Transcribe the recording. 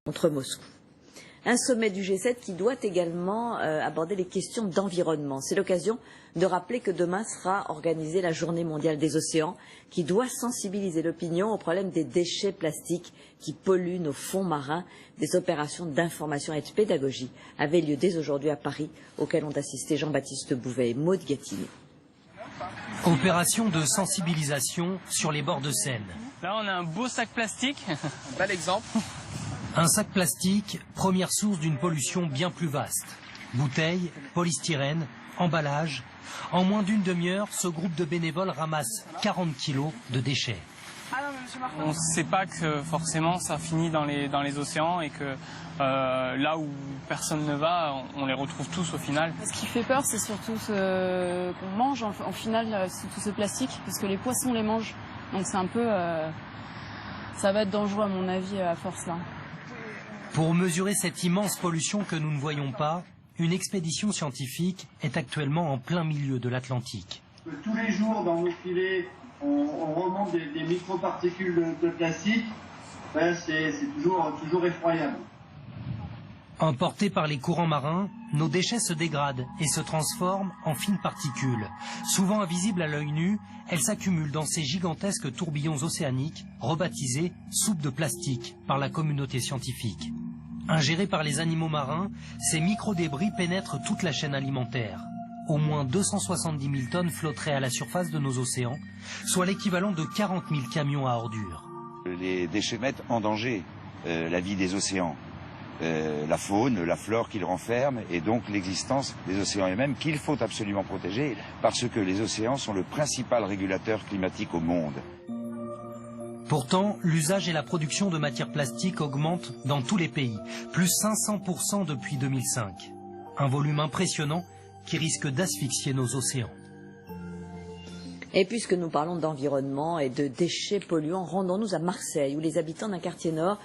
contre Moscou. Un sommet du G7 qui doit également aborder les questions d'environnement. C'est l'occasion de rappeler que demain sera organisée la Journée mondiale des océans qui doit sensibiliser l'opinion au problème des déchets plastiques qui polluent nos fonds marins. Des opérations d'information et de pédagogie avaient lieu dès aujourd'hui à Paris, auxquelles ont assisté Jean-Baptiste Bouvet et Maud Gatineau. Opération de sensibilisation sur les bords de Seine. Là, on a un beau sac plastique. Bel exemple. Un sac plastique, première source d'une pollution bien plus vaste. Bouteilles, polystyrène, emballage. En moins d'une demi-heure, ce groupe de bénévoles ramasse 40 kilos de déchets. On ne sait pas que forcément ça finit dans les océans et que là où personne ne va, on les retrouve tous au final. Ce qui fait peur, c'est surtout ce qu'on mange en final, tout ce plastique, parce que les poissons les mangent. Donc c'est un peu... ça va être dangereux à mon avis à force là. Pour mesurer cette immense pollution que nous ne voyons pas, une expédition scientifique est actuellement en plein milieu de l'Atlantique. Tous les jours dans nos filets, on remonte des microparticules de plastique. Ben, c'est toujours effroyable. Emportés par les courants marins, nos déchets se dégradent et se transforment en fines particules. Souvent invisibles à l'œil nu, elles s'accumulent dans ces gigantesques tourbillons océaniques, rebaptisés soupes de plastique par la communauté scientifique. Ingérés par les animaux marins, ces microdébris pénètrent toute la chaîne alimentaire. Au moins 270 000 tonnes flotteraient à la surface de nos océans, soit l'équivalent de 40 000 camions à ordures. Les déchets mettent en danger la vie des océans. La faune, la flore qu'ils renferment et donc l'existence des océans eux-mêmes qu'il faut absolument protéger parce que les océans sont le principal régulateur climatique au monde. Pourtant, l'usage et la production de matières plastiques augmentent dans tous les pays, plus 500% depuis 2005. Un volume impressionnant qui risque d'asphyxier nos océans. Et puisque nous parlons d'environnement et de déchets polluants, rendons-nous à Marseille où les habitants d'un quartier nord